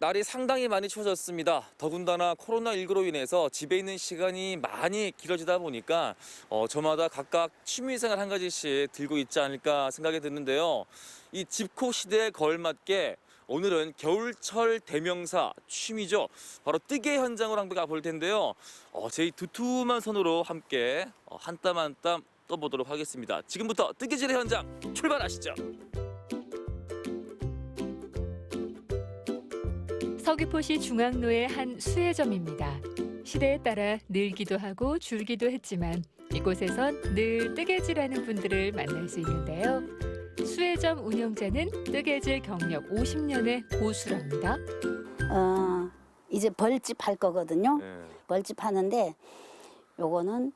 날이 상당히 많이 추워졌습니다. 더군다나 코로나19로 인해서 집에 있는 시간이 많이 길어지다 보니까 저마다 각각 취미생활 한 가지씩 들고 있지 않을까 생각이 드는데요. 이 집콕 시대에 걸맞게 오늘은 겨울철 대명사 취미죠. 바로 뜨개 현장으로 한번 가볼 텐데요. 제 두툼한 손으로 함께 한 땀 한 땀 떠보도록 하겠습니다. 지금부터 뜨개질의 현장 출발하시죠. 서귀포시 중앙로의 한 수혜점입니다. 시대에 따라 늘기도 하고 줄기도 했지만 이곳에선 늘 뜨개질하는 분들을 만날 수 있는데요. 수혜점 운영자는 뜨개질 경력 50년의 고수랍니다. 이제 벌집 할 거거든요. 네. 벌집 하는데 요거는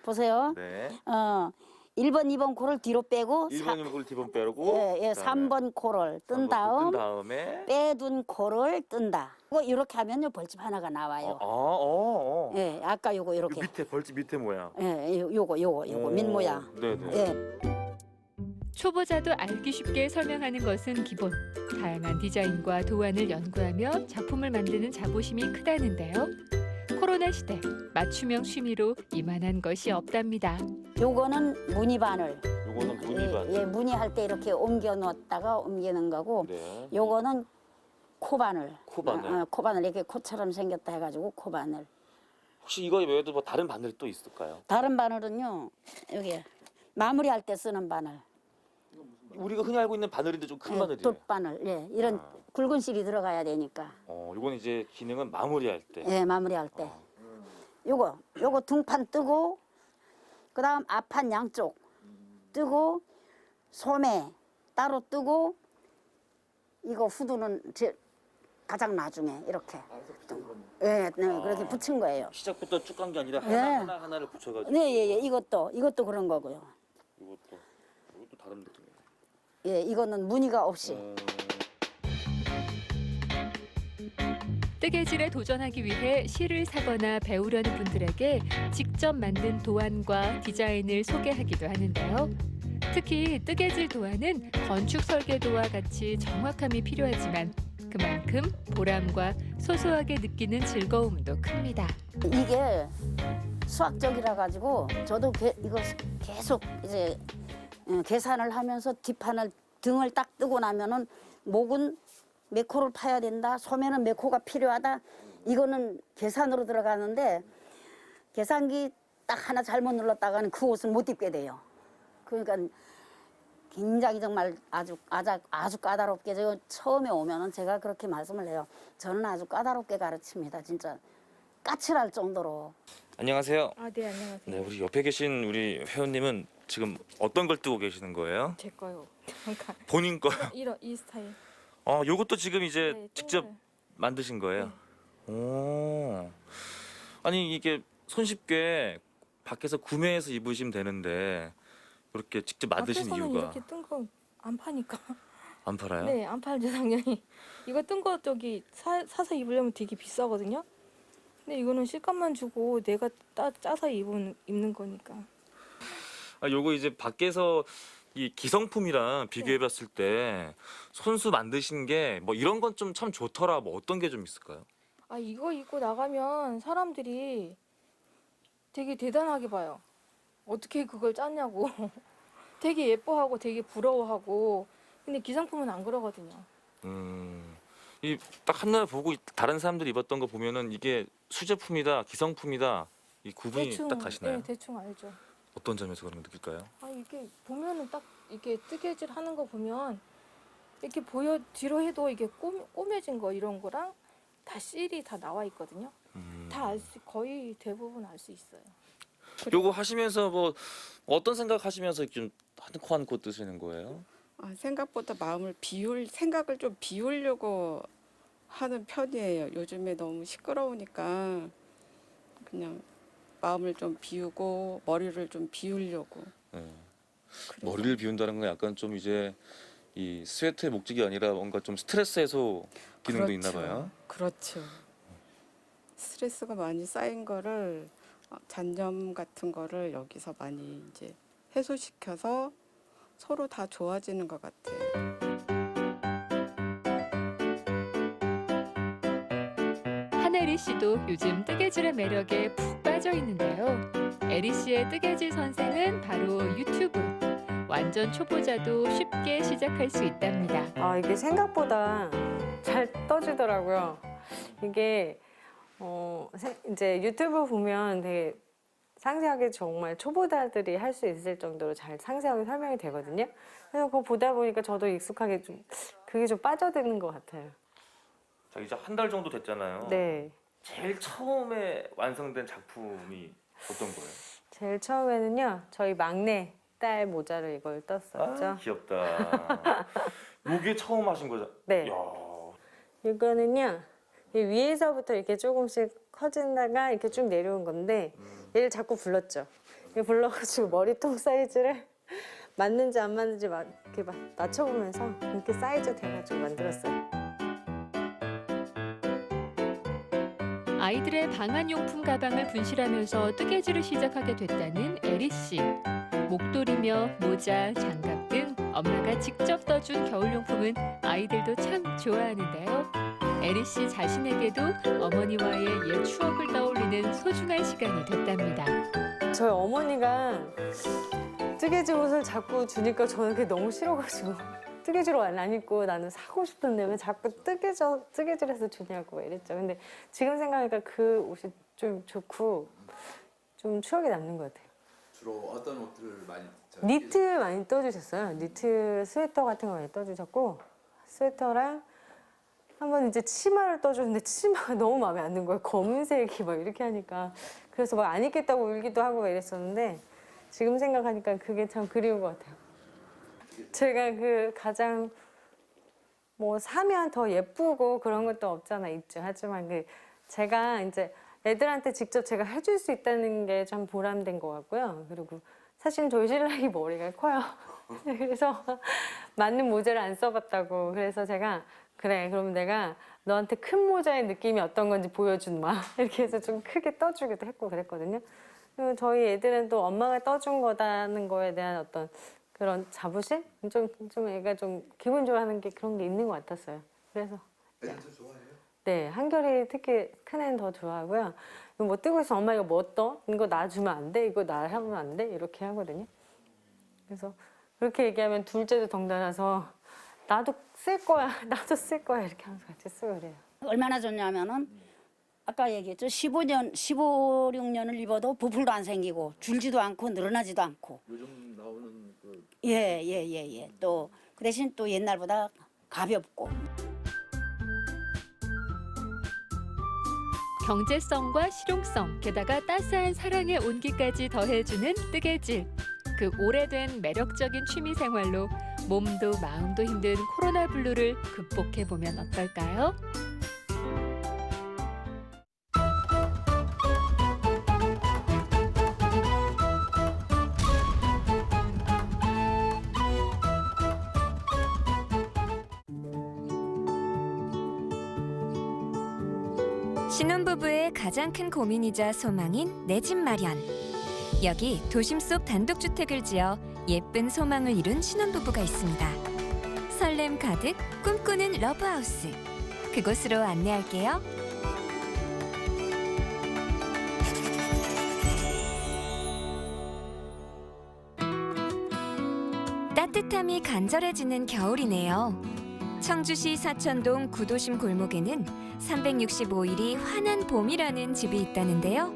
보세요. 네. 1번, 2번 코를 뒤로 빼고 1번 을 뒤번 빼고 예, 3번 코를 뜬 다음에 빼둔 코를 뜬다. 이렇게 하면요 벌집 하나가 나와요. 예, 아까 요거 이렇게. 밑에 벌집 밑에 모양. 예, 요거 민 모양. 네네. 예. 초보자도 알기 쉽게 설명하는 것은 기본. 다양한 디자인과 도안을 연구하며 작품을 만드는 자부심이 크다는데요. 코로나 시대 맞춤형 취미로 이만한 것이 없답니다. 요거는 무늬바늘. 요거는 무늬바늘. 예, 무늬할 때 이렇게 옮겨 놓았다가 옮기는 거고. 네. 요거는 코바늘. 코바늘. 코바늘 이렇게 코처럼 생겼다 해가지고 코바늘. 혹시 이거 외에도 뭐 다른 바늘이 또 있을까요? 다른 바늘은요 여기 마무리할 때 쓰는 바늘. 우리가 흔히 알고 있는 바늘인데 좀 큰 바늘이에요. 돛바늘. 예, 이런 굵은 실이 들어가야 되니까. 요건 이제 기능은 마무리할 때. 예, 마무리할 때. 요거 등판 뜨고 그다음 앞판 양쪽 뜨고 소매 따로 뜨고 이거 후두는 가장 나중에 이렇게. 예, 네, 그렇게 붙인 거예요. 시작부터 쭉 간 게 아니라 예. 하나를 붙여가지고. 네, 예, 이것도 그런 거고요. 이것도 다른 느낌이에요. 예, 이거는 무늬가 없이. 뜨개질에 도전하기 위해 실을 사거나 배우려는 분들에게 직접 만든 도안과 디자인을 소개하기도 하는데요. 특히 뜨개질 도안은 건축 설계도와 같이 정확함이 필요하지만 그만큼 보람과 소소하게 느끼는 즐거움도 큽니다. 이게 수학적이라 가지고 저도 이거 계속 이제 계산을 하면서 뒷판을 등을 딱 뜨고 나면은 목은 몇 코를 파야 된다. 소매는 몇 코가 필요하다. 이거는 계산으로 들어가는데 계산기 딱 하나 잘못 눌렀다가는 그 옷을 못 입게 돼요. 그러니까 굉장히 정말 아주 까다롭게 제가 처음에 오면은 제가 그렇게 말씀을 해요. 저는 아주 까다롭게 가르칩니다. 진짜 까칠할 정도로. 안녕하세요. 네, 안녕하세요. 네, 우리 옆에 계신 우리 회원님은 지금 어떤 걸 뜨고 계시는 거예요? 제 거요. 잠깐. 본인 거요? 이 스타일. 요것도 지금 이제 네, 직접 똥을. 만드신 거예요? 오. 아니 이게 손쉽게 밖에서 구매해서 입으시면 되는데 그렇게 직접 만드신 앞에서는 이유가 이렇게 뜬 거 안 파니까. 안 팔아요? 네, 안 팔죠 당연히. 이거 뜬 거 저기 사서 입으려면 되게 비싸거든요. 근데 이거는 실값만 주고 내가 짜서 입는 거니까. 요거 이제 밖에서 이 기성품이랑 비교해봤을 때 손수 만드신 게 뭐 이런 건 좀 참 좋더라. 뭐 어떤 게 좀 있을까요? 이거 입고 나가면 사람들이 되게 대단하게 봐요. 어떻게 그걸 짰냐고. 되게 예뻐하고 되게 부러워하고. 근데 기성품은 안 그러거든요. 이 딱 한눈에 보고 다른 사람들이 입었던 거 보면은 이게 수제품이다, 기성품이다 이 구분이 딱 가시나요? 네, 대충 알죠. 어떤 점에서 그런 거 느낄까요? 이게 보면은 딱 이렇게 뜨개질 하는 거 보면 이렇게 뒤로 해도 이게 꼬매진 거 이런 거랑 다 실이 다 나와 있거든요. 다 거의 대부분 알 수 있어요. 요거 하시면서 뭐 어떤 생각 하시면서 좀 한코 한 코 뜨시는 거예요? 생각보다 생각을 좀 비우려고 하는 편이에요. 요즘에 너무 시끄러우니까 그냥 마음을 좀 비우고 머리를 좀 비우려고. 네. 그래서 머리를 비운다는 건 약간 좀 이제 이 스웨트의 목적이 아니라 뭔가 좀 스트레스 해소 기능도 있나 봐요. 그렇죠. 스트레스가 많이 쌓인 거를 잔념 같은 거를 여기서 많이 이제 해소시켜서 서로 다 좋아지는 것 같아요. 손혜리 씨도 요즘 뜨개질의 매력에 푹 빠져 있는데요. 에리 씨의 뜨개질 선생은 바로 유튜브. 완전 초보자도 쉽게 시작할 수 있답니다. 아, 이게 생각보다 잘 떠지더라고요. 이게 이제 유튜브 보면 되게 상세하게 정말 초보자들이 할 수 있을 정도로 잘 상세하게 설명이 되거든요. 그래서 그거 보다 보니까 저도 익숙하게 좀 그게 좀 빠져드는 것 같아요. 자, 이제 한 달 정도 됐잖아요. 네. 제일 처음에 완성된 작품이 어떤 거예요? 제일 처음에는요, 저희 막내 딸 모자를 이걸 떴었죠. 아, 귀엽다. 이게 처음 하신 거죠? 네. 이야. 이거는요, 이 위에서부터 이렇게 조금씩 커진다가 이렇게 쭉 내려온 건데, 얘를 자꾸 불렀죠. 얘 불러가지고 머리통 사이즈를 맞는지 안 맞는지 이렇게 맞춰보면서 이렇게 사이즈 돼가지고 만들었어요. 아이들의 방한용품 가방을 분실하면서 뜨개질을 시작하게 됐다는 에리 씨. 목도리며 모자, 장갑 등 엄마가 직접 떠준 겨울용품은 아이들도 참 좋아하는데요. 에리 씨 자신에게도 어머니와의 옛 추억을 떠올리는 소중한 시간이 됐답니다. 저희 어머니가 뜨개질 옷을 자꾸 주니까 저는 그게 너무 싫어가지고 뜨개질 옷 안 입고 나는 사고 싶던데 왜 자꾸 뜨개질해서 주냐고 이랬죠. 근데 지금 생각하니까 그 옷이 좀 좋고 좀 추억이 남는 것 같아요. 주로 어떤 옷들을 많이 니트 많이 떠주셨어요. 니트 스웨터 같은 거 많이 떠주셨고 스웨터랑 한번 이제 치마를 떠줬는데 치마가 너무 마음에 안 드는 거예요. 검은색이 막 이렇게 하니까 그래서 막 안 입겠다고 울기도 하고 막 이랬었는데 지금 생각하니까 그게 참 그리운 것 같아요. 제가 그 가장 뭐 사면 더 예쁘고 그런 것도 없잖아 있죠. 하지만 그 제가 이제 애들한테 직접 제가 해줄 수 있다는 게 참 보람된 것 같고요. 그리고 사실 저희 신랑이 머리가 커요. 그래서 맞는 모자를 안 써봤다고. 그래서 제가 그래 그럼 내가 너한테 큰 모자의 느낌이 어떤 건지 보여준 마. 이렇게 해서 좀 크게 떠주기도 했고 그랬거든요. 그리고 저희 애들은 또 엄마가 떠준 거다는 거에 대한 어떤 그런 자부심? 좀 애가 좀 기분 좋아하는 게 그런 게 있는 것 같았어요. 그래서 애들도 좋아해요? 네, 한결이 특히 큰애는 더 좋아하고요. 뭐 뜨고 있어 엄마 이거 뭐 떠? 이거 나 주면 안 돼? 이거 나 하면 안 돼? 이렇게 하거든요. 그래서 그렇게 얘기하면 둘째도 덩달아서 나도 쓸 거야, 나도 쓸 거야 이렇게 하면서 같이 쓰고 그래요. 얼마나 좋냐면은 아까 얘기했죠. 15년, 16년을 입어도 부풀도 안 생기고 줄지도 않고 늘어나지도 않고. 요즘 나오는 그 예. 또 그 대신 또 옛날보다 가볍고. 경제성과 실용성, 게다가 따스한 사랑의 온기까지 더해주는 뜨개질. 그 오래된 매력적인 취미 생활로 몸도 마음도 힘든 코로나 블루를 극복해보면 어떨까요? 신혼부부의 가장 큰 고민이자 소망인 내 집 마련. 여기 도심 속 단독주택을 지어 예쁜 소망을 이룬 신혼부부가 있습니다. 설렘 가득 꿈꾸는 러브하우스. 그곳으로 안내할게요. 따뜻함이 간절해지는 겨울이네요. 청주시 사천동 구도심 골목에는 365일이 환한 봄이라는 집이 있다는데요.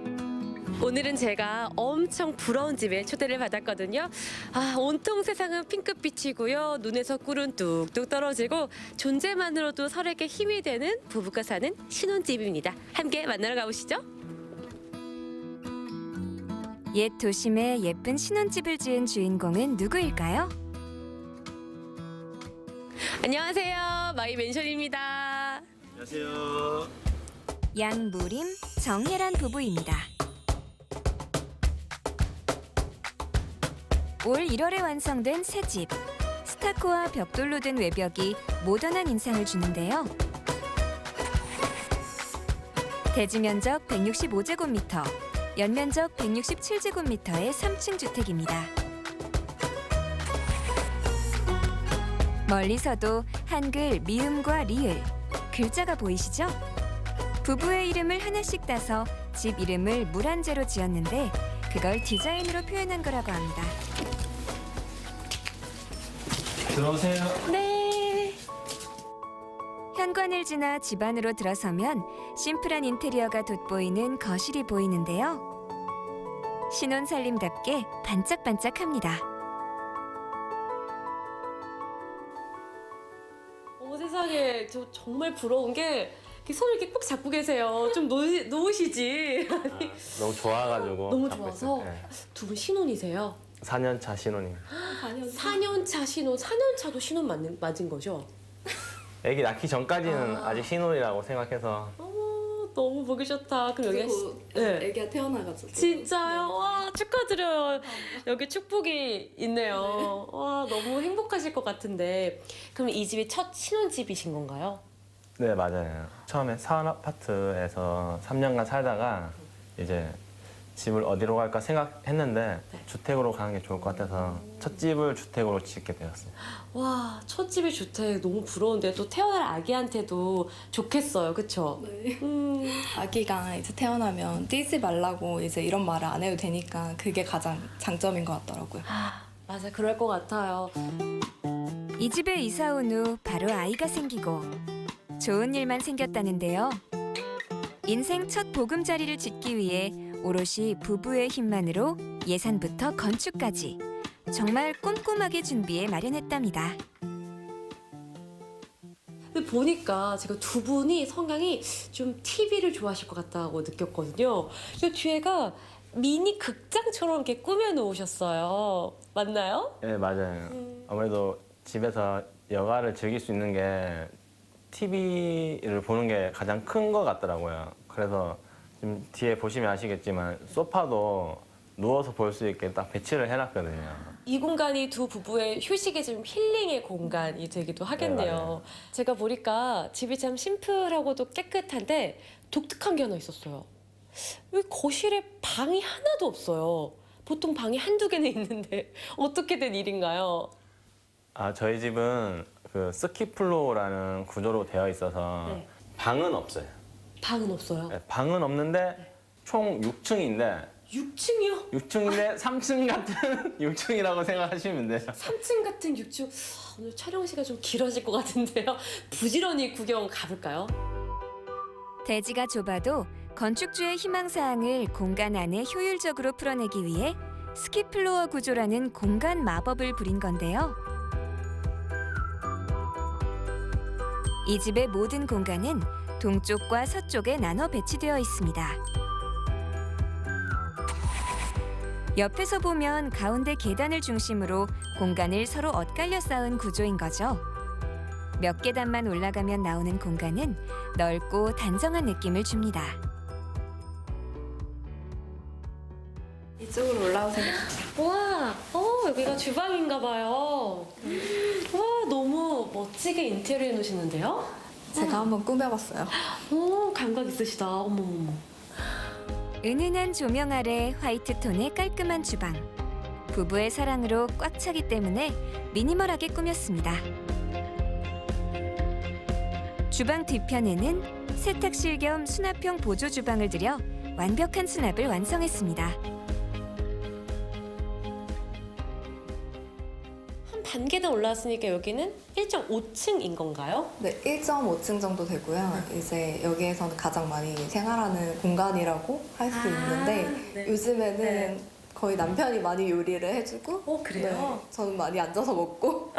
오늘은 제가 엄청 부러운 집에 초대를 받았거든요. 아, 온통 세상은 핑크빛이고요. 눈에서 꿀은 뚝뚝 떨어지고 존재만으로도 설에게 힘이 되는 부부가 사는 신혼집입니다. 함께 만나러 가보시죠. 옛 도심에 예쁜 신혼집을 지은 주인공은 누구일까요? 안녕하세요. 마이 맨션입니다. 안녕하세요. 양무림, 정혜란 부부입니다. 올 1월에 완성된 새 집. 스타코와 벽돌로 된 외벽이 모던한 인상을 주는데요. 대지 면적 165제곱미터, 연면적 167제곱미터의 3층 주택입니다. 멀리서도 한글 미음과 리을, 글자가 보이시죠? 부부의 이름을 하나씩 따서 집 이름을 물안재로 지었는데 그걸 디자인으로 표현한 거라고 합니다. 들어오세요. 네. 현관을 지나 집 안으로 들어서면 심플한 인테리어가 돋보이는 거실이 보이는데요. 신혼살림답게 반짝반짝합니다. 세상에 저 정말 부러운 게 이렇게 손을 이렇게 꼭 잡고 계세요. 좀 놓으시지. 아니, 너무 좋아가지고 너무 잡고 좋아서 있어요. 네. 두 분 신혼이세요? 4년 차 신혼입니다. 4년 차 신혼, 4년 차도 신혼 맞은 거죠? 애기 낳기 전까지는 아직 신혼이라고 생각해서 너무 보기 좋다. 그럼 여기 네. 애기가 태어나가지고. 진짜요? 와 축하드려요. 여기 축복이 있네요. 와 너무 행복하실 것 같은데 그럼 이 집이 첫 신혼집이신 건가요? 네 맞아요. 처음에 사원 아파트에서 3년간 살다가 이제 집을 어디로 갈까 생각했는데 주택으로 가는 게 좋을 것 같아서 첫 집을 주택으로 짓게 되었어요. 와, 첫 집이 주택 너무 부러운데 또 태어날 아기한테도 좋겠어요, 그렇죠? 네. 아기가 이제 태어나면 뛰지 말라고 이제 이런 말을 안 해도 되니까 그게 가장 장점인 것 같더라고요. 맞아, 그럴 것 같아요. 이 집에 이사 온 후 바로 아이가 생기고 좋은 일만 생겼다는데요. 인생 첫 보금자리를 짓기 위해 오롯이 부부의 힘만으로 예산부터 건축까지 정말 꼼꼼하게 준비해 마련했답니다. 근데 보니까 제가 두 분이 성향이 좀 TV를 좋아하실 것 같다고 느꼈거든요. 이 뒤에가 미니 극장처럼 이렇게 꾸며 놓으셨어요. 맞나요? 네 맞아요. 아무래도 집에서 여가를 즐길 수 있는 게 TV를 보는 게 가장 큰 것 같더라고요. 그래서 지금 뒤에 보시면 아시겠지만 소파도 누워서 볼 수 있게 딱 배치를 해놨거든요. 이 공간이 두 부부의 휴식의 좀 힐링의 공간이 되기도 하겠네요. 맞아요. 제가 보니까 집이 참 심플하고도 깨끗한데 독특한 게 하나 있었어요. 여기 거실에 방이 하나도 없어요. 보통 방이 한두 개는 있는데 어떻게 된 일인가요? 아 저희 집은 그 스키플로어라는 구조로 되어 있어서 네. 방은 없어요. 방은 없어요. 네, 방은 없는데 총 6층인데 6층이요? 6층인데 3층 같은 6층이라고 생각하시면 돼요. 3층 같은 6층. 오늘 촬영 시간 좀 길어질 것 같은데요. 부지런히 구경 가볼까요? 대지가 좁아도 건축주의 희망사항을 공간 안에 효율적으로 풀어내기 위해 스키플로어 구조라는 공간 마법을 부린 건데요. 이 집의 모든 공간은 동쪽과 서쪽에 나눠 배치되어 있습니다. 옆에서 보면 가운데 계단을 중심으로 공간을 서로 엇갈려 쌓은 구조인 거죠. 몇 계단만 올라가면 나오는 공간은 넓고 단정한 느낌을 줍니다. 이쪽으로 올라오세요. 와, 여기가 주방인가 봐요. 와, 너무 멋지게 인테리어 해놓으시는데요? 제가 한번 꾸며봤어요. 오, 감각 있으시다. 어머머머. 은은한 조명 아래 화이트 톤의 깔끔한 주방. 부부의 사랑으로 꽉 차기 때문에 미니멀하게 꾸몄습니다. 주방 뒤편에는 세탁실 겸 수납형 보조 주방을 들여 완벽한 수납을 완성했습니다. 한 단계단 올라왔으니까 여기는 1.5층인 건가요? 네, 1.5층 정도 되고요. 이제 여기에서는 가장 많이 생활하는 공간이라고 할 수 있는데 네. 요즘에는 네. 거의 남편이 많이 요리를 해주고 그래요? 네, 저는 많이 앉아서 먹고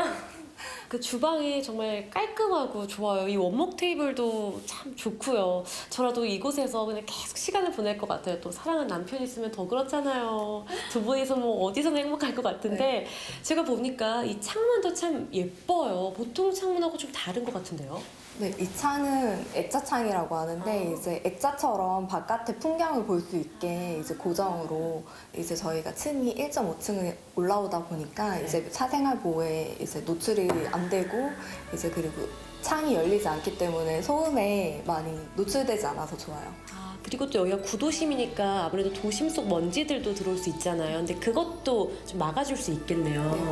그 주방이 정말 깔끔하고 좋아요. 이 원목 테이블도 참 좋고요. 저라도 이곳에서 그냥 계속 시간을 보낼 것 같아요. 또 사랑하는 남편이 있으면 더 그렇잖아요. 두 분이서 뭐 어디서나 행복할 것 같은데 제가 보니까 이 창문도 참 예뻐요. 보통 창문하고 좀 다른 것 같은데요. 네, 이 창은 액자창이라고 하는데 이제 액자처럼 바깥의 풍경을 볼 수 있게 이제 고정으로 이제 저희가 층이 1.5층을 올라오다 보니까 이제 사생활 보호에 이제 노출이 안 되고 이제 그리고 창이 열리지 않기 때문에 소음에 많이 노출되지 않아서 좋아요. 아, 그리고 또 여기가 구도심이니까 아무래도 도심 속 먼지들도 들어올 수 있잖아요. 근데 그것도 좀 막아줄 수 있겠네요. 네,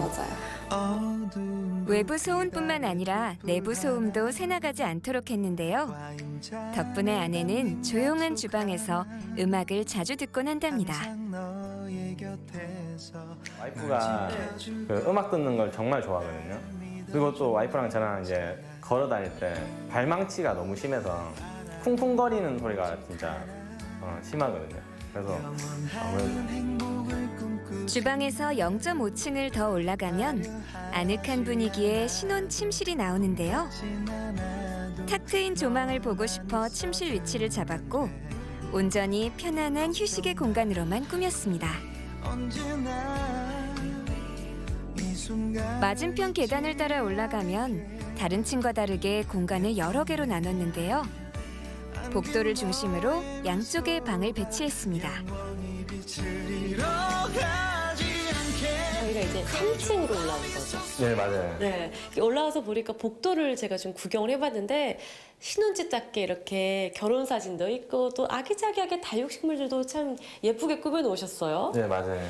맞아요. 외부 소음뿐만 아니라 내부 소음도 새나가지 않도록 했는데요. 덕분에 아내는 조용한 주방에서 음악을 자주 듣곤 한답니다. 와이프가 그 음악 듣는 걸 정말 좋아하거든요. 그리고 또 와이프랑 저랑 이제 걸어 다닐 때 발망치가 너무 심해서 쿵쿵거리는 소리가 진짜 심하거든요. 그래서 아무래도 주방에서 0.5층을 더 올라가면 아늑한 분위기의 신혼 침실이 나오는데요. 탁 트인 조망을 보고 싶어 침실 위치를 잡았고 온전히 편안한 휴식의 공간으로만 꾸몄습니다. 맞은편 계단을 따라 올라가면 다른 층과 다르게 공간을 여러 개로 나눴는데요. 복도를 중심으로 양쪽에 방을 배치했습니다. 저희가 이제 3층으로 올라온 거죠. 네, 맞아요. 네, 올라와서 보니까 복도를 제가 좀 구경을 해봤는데 신혼집답게 이렇게 결혼 사진도 있고 또 아기자기하게 다육식물들도 참 예쁘게 꾸며 놓으셨어요. 네, 맞아요.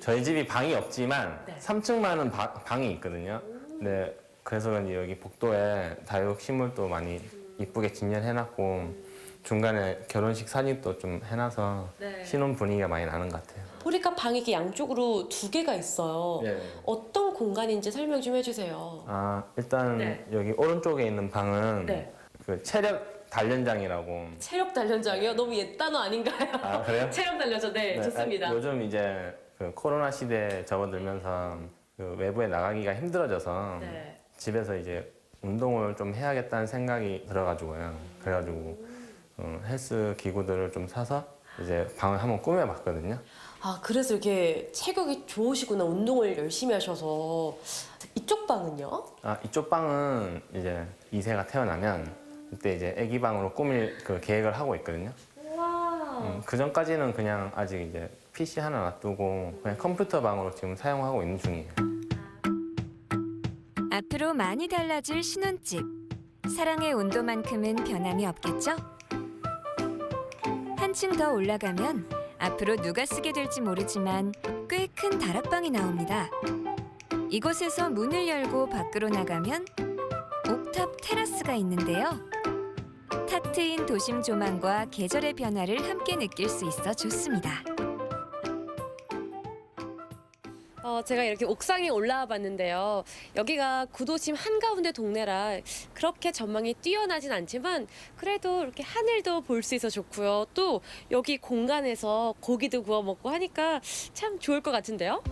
저희 집이 방이 없지만 네. 3층만은 방이 있거든요. 네, 그래서 그런지 여기 복도에 다육식물도 많이 이쁘게 진열해놨고 중간에 결혼식 사진도 좀 해놔서 네. 신혼 분위기가 많이 나는 것 같아요. 보니까 방이 이렇게 양쪽으로 2개가 있어요. 네. 어떤 공간인지 설명 좀 해주세요. 아, 일단 네. 여기 오른쪽에 있는 방은 네. 그 체력 단련장이라고. 체력 단련장이요? 너무 옛 단어 아닌가요? 아, 그래요? 체력 단련장, 네, 네, 좋습니다. 요즘 이제 그 코로나 시대에 접어들면서 그 외부에 나가기가 힘들어져서 네. 집에서 이제 운동을 좀 해야겠다는 생각이 들어가지고요. 그래가지고 헬스 기구들을 좀 사서 이제 방을 한번 꾸며봤거든요. 아, 그래서 이렇게 체격이 좋으시구나. 운동을 열심히 하셔서. 이쪽 방은요? 아, 이쪽 방은 이제 2세가 태어나면 그때 이제 아기 방으로 꾸밀 그 계획을 하고 있거든요. 와. 그 전까지는 그냥 아직 이제 PC 하나 놔두고 그냥 컴퓨터 방으로 지금 사용하고 있는 중이에요. 앞으로 많이 달라질 신혼집. 사랑의 온도만큼은 변함이 없겠죠? 한층 더 올라가면 앞으로 누가 쓰게 될지 모르지만 꽤 큰 다락방이 나옵니다. 이곳에서 문을 열고 밖으로 나가면 옥탑 테라스가 있는데요. 탁 트인 도심 조망과 계절의 변화를 함께 느낄 수 있어 좋습니다. 제가 이렇게 옥상에 올라와 봤는데요. 여기가 구도심 한가운데 동네라 그렇게 전망이 뛰어나진 않지만 그래도 이렇게 하늘도 볼 수 있어 좋고요. 또 여기 공간에서 고기도 구워 먹고 하니까 참 좋을 것 같은데요.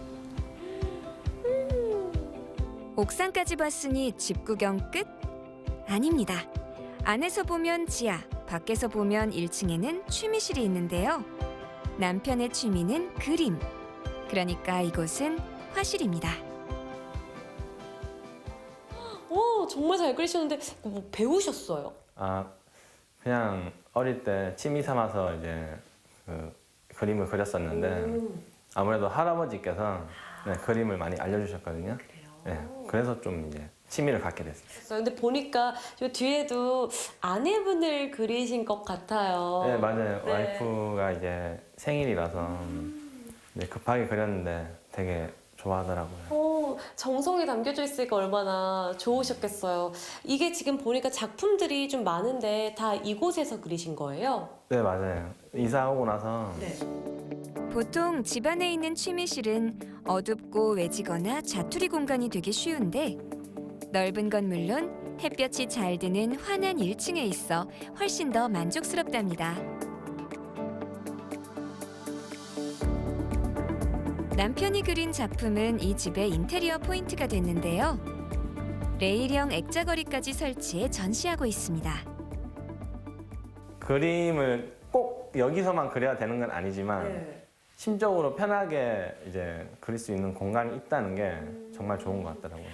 옥상까지 봤으니 집 구경 끝? 아닙니다. 안에서 보면 지하, 밖에서 보면 1층에는 취미실이 있는데요. 남편의 취미는 그림. 그러니까 이곳은 화실입니다. 오, 정말 잘 그리시는데 뭐 배우셨어요? 아, 그냥 어릴 때 취미 삼아서 이제 그 그림을 그렸었는데 아무래도 할아버지께서 네, 그림을 많이 알려주셨거든요. 네, 그래서 좀 이제 취미를 갖게 됐어요. 근데 보니까 요 뒤에도 아내분을 그리신 것 같아요. 네, 맞아요. 네. 와이프가 이제 생일이라서 네, 급하게 그렸는데 되게 좋아하더라고요. 정성이 담겨져 있으니까 얼마나 좋으셨겠어요. 이게 지금 보니까 작품들이 좀 많은데 다 이곳에서 그리신 거예요? 네, 맞아요. 이사 오고 나서 네. 보통 집안에 있는 취미실은 어둡고 외지거나 자투리 공간이 되기 쉬운데 넓은 건 물론 햇볕이 잘 드는 환한 1층에 있어 훨씬 더 만족스럽답니다. 남편이 그린 작품은 이 집의 인테리어 포인트가 됐는데요. 레일형 액자거리까지 설치해 전시하고 있습니다. 그림을 꼭 여기서만 그려야 되는 건 아니지만 심적으로 편하게 이제 그릴 수 있는 공간이 있다는 게 정말 좋은 것 같더라고요.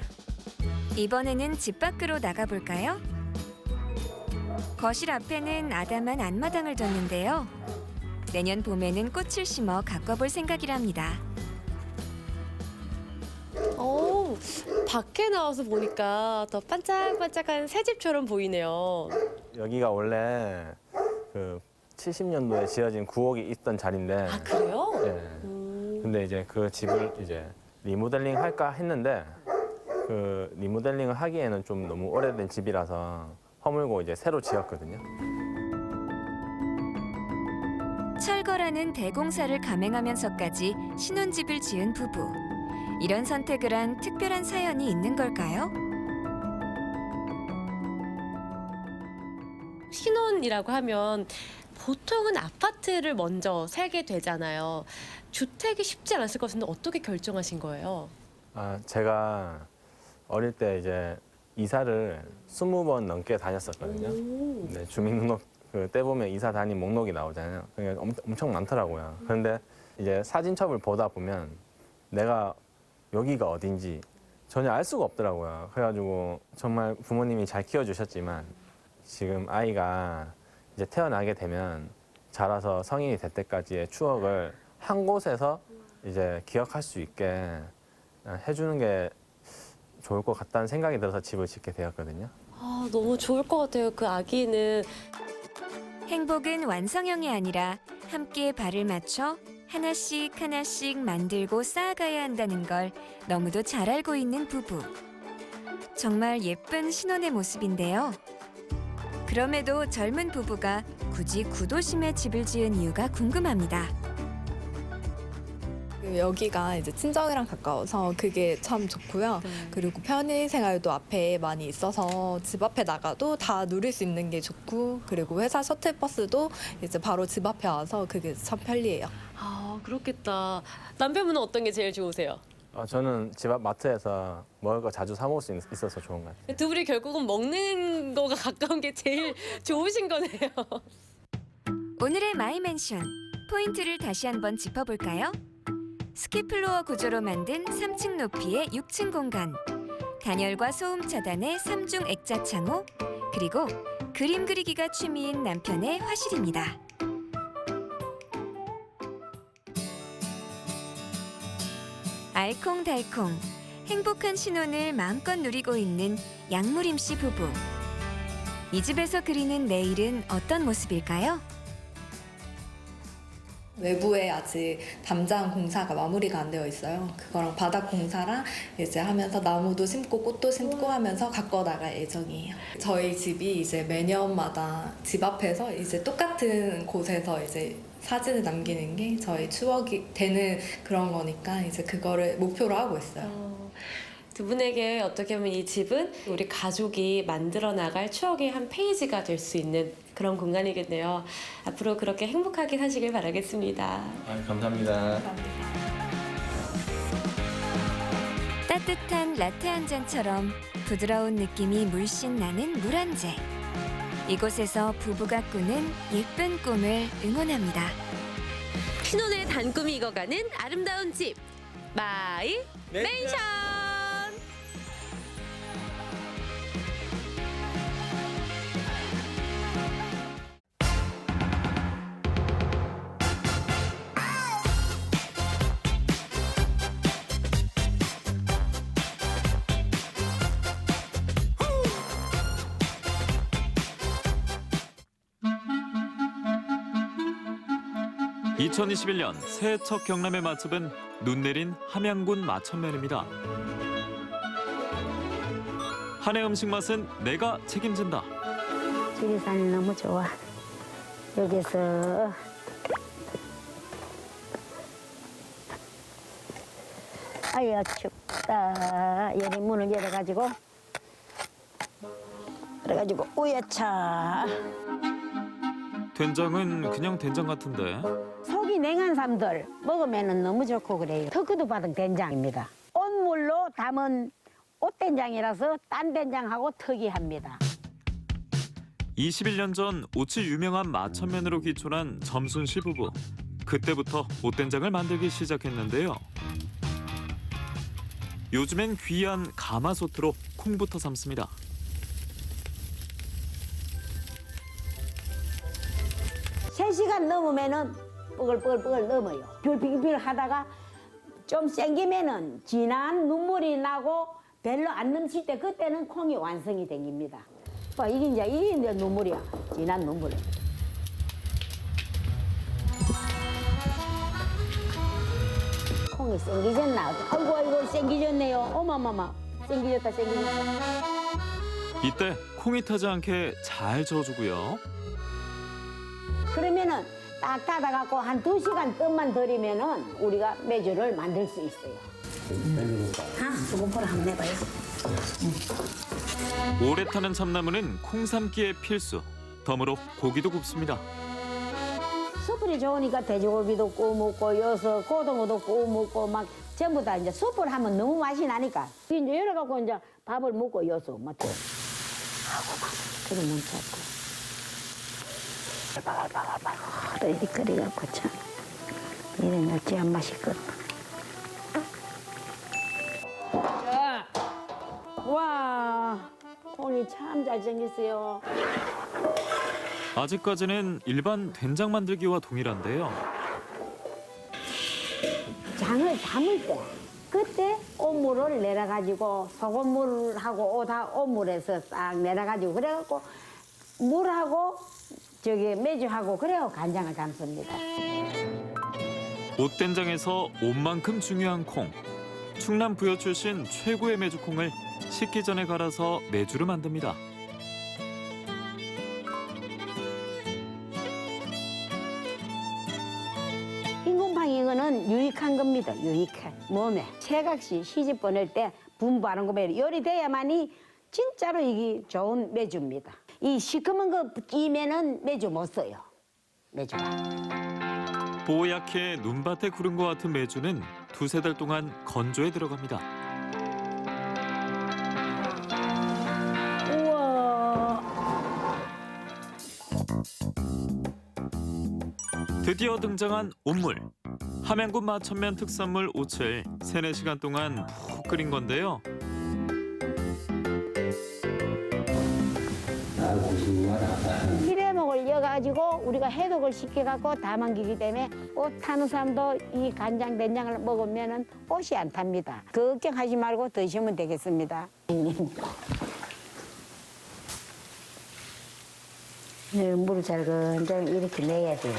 이번에는 집 밖으로 나가볼까요? 거실 앞에는 아담한 앞마당을 뒀는데요. 내년 봄에는 꽃을 심어 가꿔볼 생각이랍니다. 밖에 나와서 보니까 더 반짝반짝한 새 집처럼 보이네요. 여기가 원래 그 70년도에 지어진 구옥이 있던 자리인데. 아 그래요? 예. 근데 이제 그 집을 이제 리모델링 할까 했는데 그 리모델링을 하기에는 좀 너무 오래된 집이라서 허물고 이제 새로 지었거든요. 철거라는 대공사를 감행하면서까지 신혼집을 지은 부부. 이런 선택을 한 특별한 사연이 있는 걸까요? 신혼이라고 하면 보통은 아파트를 먼저 살게 되잖아요. 주택이 쉽지 않았을 것 같은데 어떻게 결정하신 거예요? 아, 제가 어릴 때 이제 이사를 20번 넘게 다녔었거든요. 네, 주민등록 때 보면 이사 다닌 목록이 나오잖아요. 그게 엄청 많더라고요. 그런데 이제 사진첩을 보다 보면 내가 여기가 어딘지 전혀 알 수가 없더라고요. 그래가지고 정말 부모님이 잘 키워주셨지만 지금 아이가 이제 태어나게 되면 자라서 성인이 될 때까지의 추억을 한 곳에서 이제 기억할 수 있게 해주는 게 좋을 것 같다는 생각이 들어서 집을 짓게 되었거든요. 아, 너무 좋을 것 같아요. 그 아기는. 행복은 완성형이 아니라 함께 발을 맞춰 하나씩 하나씩 만들고 쌓아가야 한다는 걸 너무도 잘 알고 있는 부부. 정말 예쁜 신혼의 모습인데요. 그럼에도 젊은 부부가 굳이 구도심에 집을 지은 이유가 궁금합니다. 여기가 이제 친정이랑 가까워서 그게 참 좋고요. 그리고 편의 생활도 앞에 많이 있어서 집 앞에 나가도 다 누릴 수 있는 게 좋고, 그리고 회사 셔틀버스도 이제 바로 집 앞에 와서 그게 참 편리해요. 아 그렇겠다. 남편분은 어떤 게 제일 좋으세요? 저는 집 앞 마트에서 먹을 거 자주 사 먹을 수 있어서 좋은 것 같아요. 두 분이 결국은 먹는 거가 가까운 게 제일 좋으신 거네요. 오늘의 마이맨션 포인트를 다시 한번 짚어볼까요? 스키플로어 구조로 만든 3층 높이의 6층 공간, 단열과 소음 차단의 3중 액자 창호, 그리고 그림 그리기가 취미인 남편의 화실입니다. 알콩달콩 행복한 신혼을 마음껏 누리고 있는 양무림 씨 부부. 이 집에서 그리는 내일은 어떤 모습일까요? 외부에 아직 담장 공사가 마무리가 안 되어 있어요. 그거랑 바닥 공사랑 이제 하면서 나무도 심고 꽃도 심고 하면서 가꿔 나갈 예정이에요. 저희 집이 이제 매년마다 집 앞에서 이제 똑같은 곳에서 이제 사진을 남기는 게 저희 추억이 되는 그런 거니까 이제 그거를 목표로 하고 있어요. 두 분에게 어떻게 보면 이 집은 우리 가족이 만들어 나갈 추억의 한 페이지가 될 수 있는 그런 공간이겠네요. 앞으로 그렇게 행복하게 사시길 바라겠습니다. 감사합니다. 따뜻한 라떼 한 잔처럼 부드러운 느낌이 물씬 나는 물 한 잔. 이곳에서 부부가 꾸는 예쁜 꿈을 응원합니다. 신혼의 단꿈이 익어가는 아름다운 집 마이 맨션. 2021년 새해 첫 경남의 맛집은 눈 내린 함양군 마천면입니다. 한 해 음식 맛은 내가 책임진다. 지리산이 너무 좋아. 여기서 아야 춥다. 여기 문을 열어가지고 그래가지고 우야차. 된장은 그냥 된장 같은데. 속이 냉한 사람들 먹으면 너무 좋고 그래요. 특허도 받은 된장입니다. 온물로 담은 옷된장이라서 딴 된장하고 특이합니다. 21년 전 옷이 유명한 마천면으로 기촌한 점순 씨 부부. 그때부터 옷된장을 만들기 시작했는데요. 요즘엔 귀한 가마솥으로 콩부터 삶습니다. 3시간 넘으면은 뽀글뽀글 넘어요. 빙빙 하다가 좀 생기면은 진한 눈물이 나고 별로 안 넘칠 때 그때는 콩이 완성이 됩니다. 봐, 이게 이제 눈물이야. 진한 눈물이. 콩이 생기졌나? 아이고 아이고 생기졌네요. 어마마마 생기졌다 생기졌다. 이때 콩이 타지 않게 잘 저어주고요. 그러면은 딱 닫아갖고 한 2시간 뜸만 들이면은 우리가 메주를 만들 수 있어요. 수분포를 한번 해봐야지. 오래 타는 참나무는 콩 삶기에 필수. 덤으로 고기도 굽습니다. 숯불이 좋으니까 돼지고기도 구워 먹고 여서 고등어도 구워 먹고 막 전부 다 이제 숯불 하면 너무 맛이 나니까 이제 열어갖고 이제 밥을 먹고 여서 맞죠? 하고 막 그러면 자꾸 바글바글 이렇게 끓여갖고 참 이런 어찌한 맛있거든. 자, 와 콩이 참 잘생겼어요. 아직까지는 일반 된장 만들기와 동일한데요. 장을 담을 때 그때 옷물을 내려가지고 소금물하고 다 옷물에서 싹 내려가지고 그래갖고 물하고 저기 메주하고 그래요 간장을 담습니다. 옷된장에서 옷만큼 중요한 콩. 충남 부여 출신 최고의 메주콩을 식기 전에 갈아서 메주를 만듭니다. 흰곰팡이 이거는 유익한 겁니다. 유익한 몸에 체각시 시집 보낼 때 분부하는 거면 요리돼야만이 진짜로 이게 좋은 메주입니다. 이 시커먼 거 끼면은 메주 못 써요. 메주가. 뽀얗게 눈밭에 구른 것 같은 메주는 2-3달 동안 건조에 들어갑니다. 우와. 드디어 등장한 옷물. 함양군 마천면 특산물 옷을 3-4시간 동안 푹 끓인 건데요. 피레목을 이어가지고 우리가 해독을 시켜갖고 담아기기 때문에 옷 타는 사람도 이 간장 된장을 먹으면은 옷이 안 탑니다. 걱정하지 말고 드시면 되겠습니다. 네, 물을 잘근장 이렇게 내야 돼요.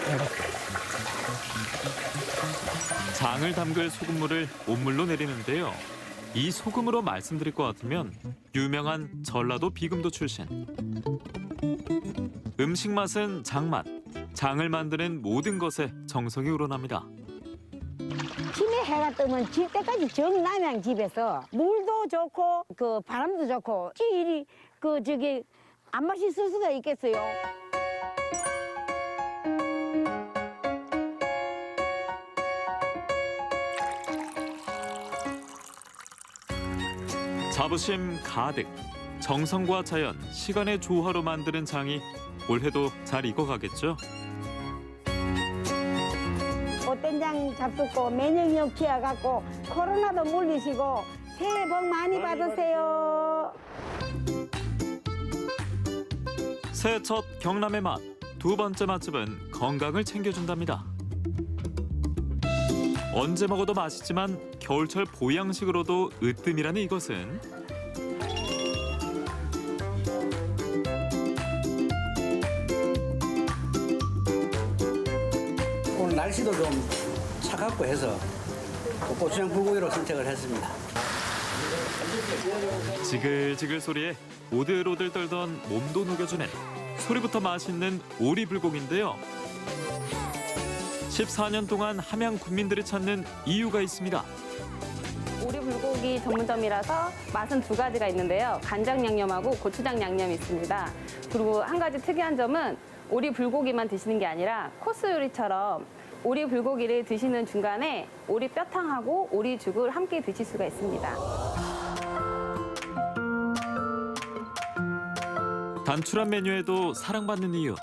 이렇게. 장을 담글 소금물을 옷물로 내리는데요. 이 소금으로 말씀드릴 것 같으면 유명한 전라도 비금도 출신. 음식 맛은 장맛. 장을 만드는 모든 것에 정성이 우러납니다. 침에 해가 뜨면 질 때까지 정남양 집에서 물도 좋고 그 바람도 좋고 일이 그 저기 안 맛있을 수가 있겠어요. 자부심 가득. 정성과 자연, 시간의 조화로 만드는 장이 올해도 잘 익어가겠죠. 옷된장 잡숫고 면역력 키워갖고 코로나도 물리시고 새해 복 많이 받으세요. 새해 첫 경남의 맛. 2번째 맛집은 건강을 챙겨준답니다. 언제 먹어도 맛있지만 겨울철 보양식으로도 으뜸이라는 이것은 오늘 날씨도 좀 차갑고 해서 고추장 불고기로 선택을 했습니다. 지글지글 소리에 오들오들 떨던 몸도 녹여주는 소리부터 맛있는 오리불고기인데요. 14년 동안 함양 군민들이 찾는 이유가 있습니다. 오리 불고기 전문점이라서 맛은 2가지가 있는데요. 간장 양념하고 고추장 양념이 있습니다. 그리고 한 가지 특이한 점은 오리 불고기만 드시는 게 아니라 코스 요리처럼 오리 불고기를 드시는 중간에 오리 뼈탕하고 오리죽을 함께 드실 수가 있습니다. 단출한 메뉴에도 사랑받는 이유.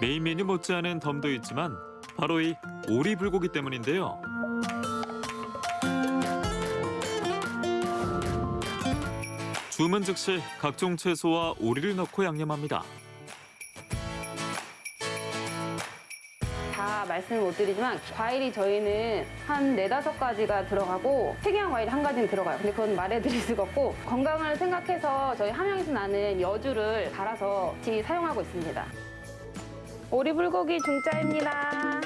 메인 메뉴 못지않은 덤도 있지만 바로 이 오리 불고기 때문인데요. 주문 즉시 각종 채소와 오리를 넣고 양념합니다. 다 말씀을 못 드리지만 과일이 저희는 한 4-5가지가 들어가고 특이한 과일이 1가지는 들어가요. 근데 그건 말해드릴 수가 없고 건강을 생각해서 저희 함양에서 나는 여주를 갈아서 사용하고 있습니다. 오리 불고기 중짜입니다.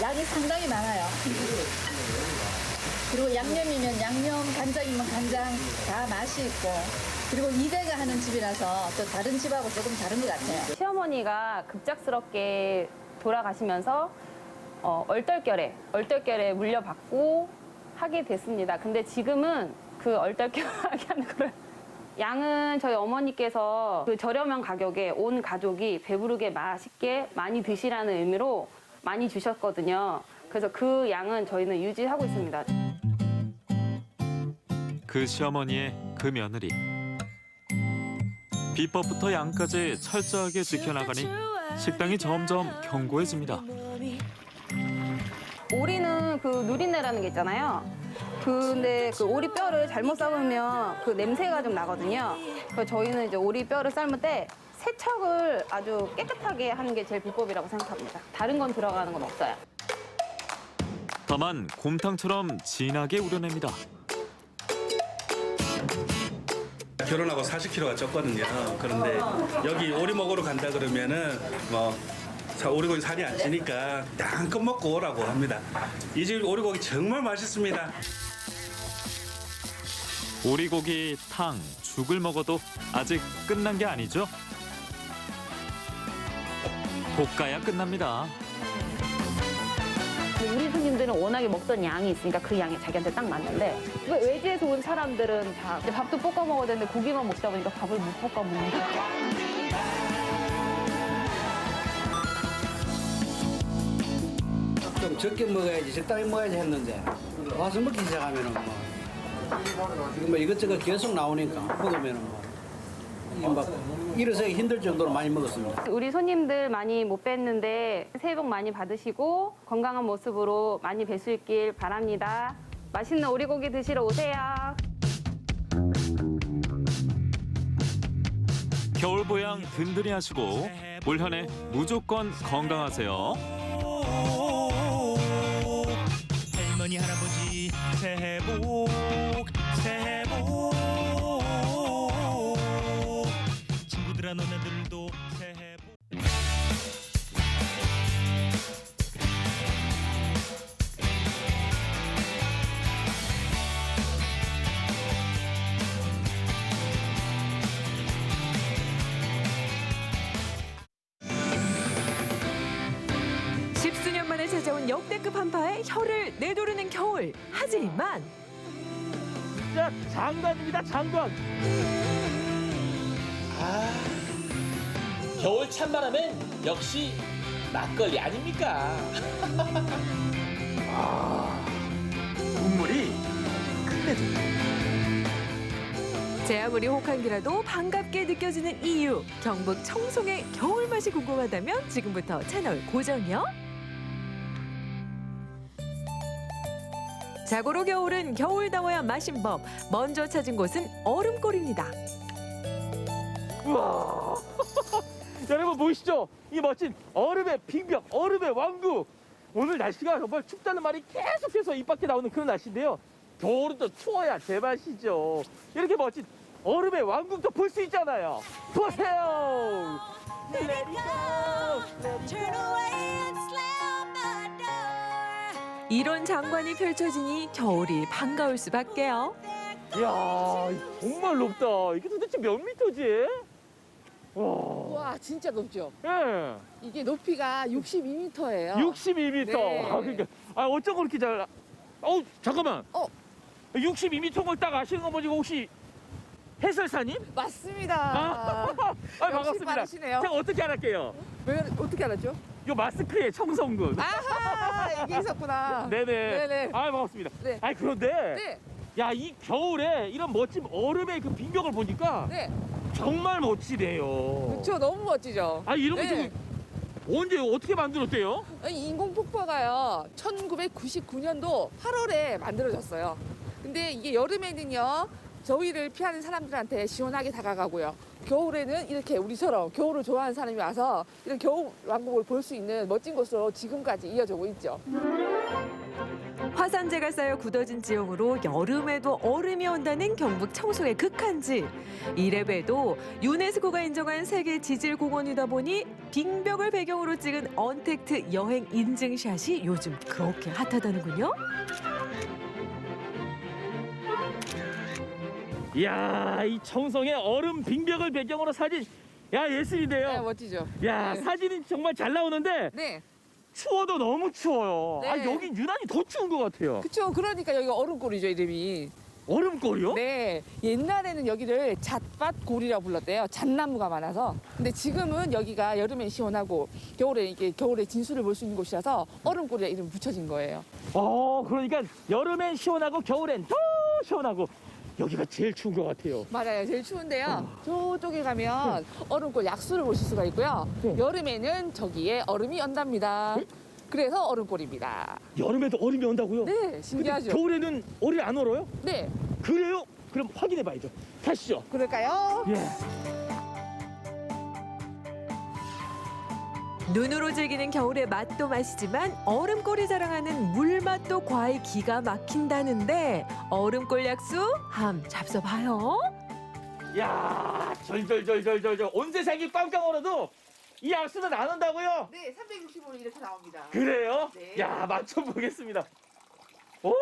양이 상당히 많아요. 그리고 양념이면 양념, 간장이면 간장 다 맛이 있고 그리고 2대가 하는 집이라서 또 다른 집하고 조금 다른 것 같아요. 시어머니가 급작스럽게 돌아가시면서 얼떨결에 물려받고 하게 됐습니다. 근데 지금은 그 얼떨결하게 하는 거를 양은 저희 어머니께서 그 저렴한 가격에 온 가족이 배부르게 맛있게 많이 드시라는 의미로 많이 주셨거든요. 그래서 그 양은 저희는 유지하고 있습니다. 그 시어머니의 그 며느리. 비법부터 양까지 철저하게 지켜나가니 식당이 점점 견고해집니다. 오리는 그 누린내라는 게 있잖아요. 근데 그 오리 뼈를 잘못 삶으면 그 냄새가 좀 나거든요. 그래서 저희는 이제 오리 뼈를 삶을 때 세척을 아주 깨끗하게 하는 게 제일 비법이라고 생각합니다. 다른 건 들어가는 건 없어요. 다만 곰탕처럼 진하게 우려냅니다. 결혼하고 40kg가 쪘거든요. 그런데 여기 오리 먹으러 간다 그러면은 뭐 오리고기 살이 안 찌니까 양껏 먹고 오라고 합니다. 이 집 오리고기 정말 맛있습니다. 오리고기, 탕, 죽을 먹어도 아직 끝난 게 아니죠? 볶아야 끝납니다. 우리 손님들은 워낙에 먹던 양이 있으니까 그 양이 자기한테 딱 맞는데 외지에서 온 사람들은 다 이제 밥도 볶아 먹어야 되는데 고기만 먹다 보니까 밥을 못 볶아 먹는 거예요. 좀 적게 먹어야지 적당히 먹어야지 했는데 와서 먹기 시작하면은 뭐 이것저것 계속 나오니까 먹으면은 막 일어서기 힘들 정도로 많이 먹었습니다. 우리 손님들 많이 못 뵀는데 새해 복 많이 받으시고 건강한 모습으로 많이 뵐 수 있길 바랍니다. 맛있는 오리고기 드시러 오세요. 겨울 보양 든든히 하시고 올 한 해 무조건 건강하세요. 할머니 할아버지 새해 복 새해 복 친구들아 너네들도 새해 복 십수년 만에 찾아온 역대급 한파에 혀를 내두르는 겨울. 하지만 진짜 장관입니다, 장관. 겨울 찬바람엔 역시 막걸리 아닙니까? 국물이 끝내줍니다. 제 아무리 혹한기라도 반갑게 느껴지는 이유. 경북 청송의 겨울 맛이 궁금하다면 지금부터 채널 고정이요. 자고로 겨울은 겨울다워야 맛인 법. 먼저 찾은 곳은 얼음골입니다. 우와. 여러분 보이시죠? 이 멋진 얼음의 빙벽, 얼음의 왕국. 오늘 날씨가 정말 춥다는 말이 계속해서 입 밖에 나오는 그런 날씨인데요. 겨울은 또 추워야 제맛이죠. 이렇게 멋진 얼음의 왕국도 볼 수 있잖아요. 보세요. 이런 장관이 펼쳐지니 겨울이 반가울 수밖에요. 이야, 정말 높다. 이게 도대체 몇 미터지? 와, 진짜 높죠? 예. 이게 높이가 62m예요. 62m. 네. 그러니까 어쩜 그렇게 잘? 잠깐만. 62m를 딱 아시는 거 보니까 혹시 해설사님? 맞습니다. 역시 반갑습니다. 빠르시네요. 제가 어떻게 알았게요? 왜 어떻게 알았죠? 요 마스크에 청성군. 아하, 이게 있었구나. 네네. 네네. 반갑습니다. 네. 그런데 네. 야, 이 겨울에 이런 멋진 얼음의 그 빙벽을 보니까 네. 정말 멋지네요. 그렇죠. 너무 멋지죠. 이런 거 네. 지금 언제 어떻게 만들었대요? 인공 폭포가요. 1999년도 8월에 만들어졌어요. 근데 이게 여름에는요. 더위를 피하는 사람들한테 시원하게 다가가고요. 겨울에는 이렇게 우리처럼 겨울을 좋아하는 사람이 와서 이런 겨울 왕국을 볼 수 있는 멋진 곳으로 지금까지 이어지고 있죠. 화산재가 쌓여 굳어진 지형으로 여름에도 얼음이 온다는 경북 청송의 극한지. 이래봬도 유네스코가 인정한 세계 지질공원이다 보니 빙벽을 배경으로 찍은 언택트 여행 인증샷이 요즘 그렇게 핫하다는군요. 이야, 이 청송의 얼음 빙벽을 배경으로 사진. 야, 예술인데요. 네, 멋지죠. 야, 네. 사진이 정말 잘 나오는데 네. 추워도 너무 추워요. 네. 아, 여기 유난히 더 추운 것 같아요. 그쵸. 그러니까 여기가 얼음골이죠, 이름이. 얼음골이요? 네. 옛날에는 여기를 잣밭골이라고 불렀대요. 잣나무가 많아서. 근데 지금은 여기가 여름엔 시원하고 겨울에 진수를 볼 수 있는 곳이라서 얼음골이라 이름 붙여진 거예요. 그러니까 여름엔 시원하고 겨울엔 더 시원하고 여기가 제일 추운 것 같아요. 맞아요. 제일 추운데요. 저쪽에 가면 얼음골 약수를 보실 수가 있고요. 여름에는 저기에 얼음이 온답니다. 그래서 얼음골입니다. 여름에도 얼음이 온다고요? 네, 신기하죠. 근데 겨울에는 얼음이 안 얼어요? 네. 그래요? 그럼 확인해 봐야죠. 가시죠. 그럴까요? 예. 눈으로 즐기는 겨울의 맛도 맛이지만 얼음골이 자랑하는 물맛도 과히 기가 막힌다는데 얼음골 약수 함 잡숴봐요. 야, 절절절절절절 온 세상이 꽝꽝 얼어도 이 약수는 안 온다고요? 네, 365일 이렇게 나옵니다. 그래요? 네. 야, 맞춰보겠습니다. 오!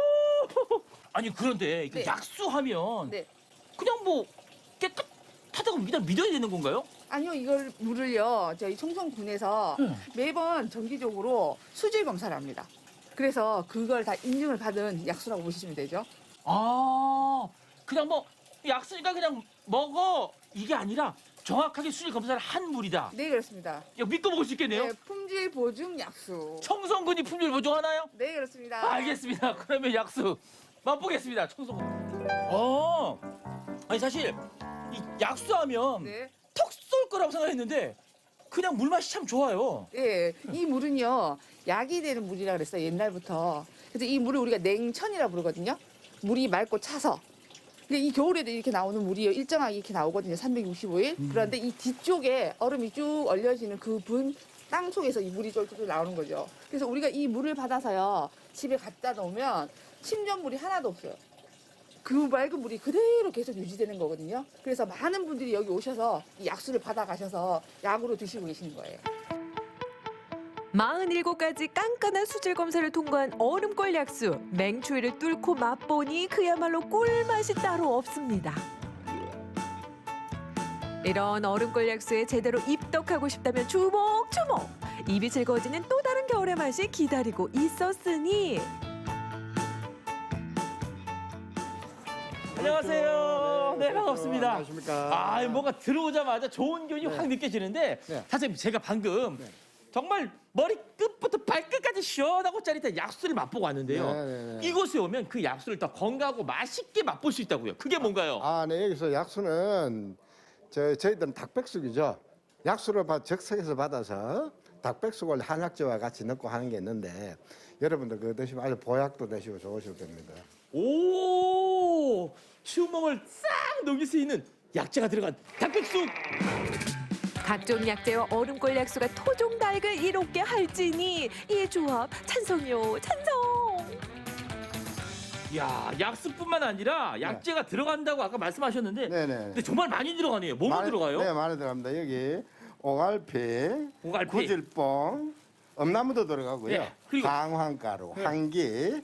아니, 그런데 이거 네. 약수하면 네. 그냥 뭐 깨끗하다고 그냥 믿어야 되는 건가요? 아니요, 이걸 물을요, 저희 청송군에서 매번 정기적으로 수질 검사를 합니다. 그래서 그걸 다 인증을 받은 약수라고 보시면 되죠. 아, 그냥 뭐 약수니까 그냥 먹어 이게 아니라 정확하게 수질 검사를 한 물이다. 네, 그렇습니다. 이거 믿고 먹을 수 있겠네요. 네, 품질 보증 약수. 청송군이 품질 보증하나요? 네, 그렇습니다. 알겠습니다. 그러면 약수 맛보겠습니다. 청송군. 아니 사실 이 약수하면 네. 턱 쏠 거라고 생각했는데 그냥 물 맛이 참 좋아요. 네, 이 물은요, 약이 되는 물이라 그랬어요, 옛날부터. 그래서 이 물을 우리가 냉천이라 부르거든요. 물이 맑고 차서. 근데 이 겨울에도 이렇게 나오는 물이요, 일정하게 이렇게 나오거든요, 365일. 그런데 이 뒤쪽에 얼음이 쭉 얼려지는 그 땅 속에서 이 물이 쫄쫄 나오는 거죠. 그래서 우리가 이 물을 받아서요, 집에 갖다 놓으면 침전물이 하나도 없어요. 그 맑은 물이 그대로 계속 유지되는 거거든요. 그래서 많은 분들이 여기 오셔서 이 약수를 받아가셔서 약으로 드시고 계시는 거예요. 47가지 깐깐한 수질 검사를 통과한 얼음골 약수. 맹추위를 뚫고 맛보니 그야말로 꿀맛이 따로 없습니다. 이런 얼음골 약수에 제대로 입덕하고 싶다면 주목주목! 입이 즐거워지는 또 다른 겨울의 맛이 기다리고 있었으니 안녕하세요. 네, 반갑습니다. 안녕하십니까. 아, 뭔가 들어오자마자 좋은 기운이 확 느껴지는데 사장님 제가 방금 정말 머리 끝부터 발끝까지 시원하고 짜릿한 약수를 맛보고 왔는데요. 이곳에 오면 그 약수를 더 건강하고 맛있게 맛볼 수 있다고요. 그게 뭔가요? 아, 네, 여기서 약수는 저희들은 닭백숙이죠. 약수를 즉석에서 받아서 닭백숙을 한약재와 같이 넣고 하는 게 있는데 여러분들 그거 드시면 아주 보약도 되시고 좋으실 겁니다. 오, 추운 몸을 싹 녹일 수 있는 약재가 들어간 닭백숙. 각종 약재와 얼음골 약수가 토종닭을 이롭게 할지니 이 조합 찬성이요 찬성. 야, 약수뿐만 아니라 약재가 들어간다고 아까 말씀하셨는데 근데 정말 많이 들어가네요. 뭐뭐 들어가요? 네, 많이 들어갑니다. 여기 오갈피, 오갈피. 구질뽕, 엄나무도 들어가고요. 네, 그리고 강황가루, 한기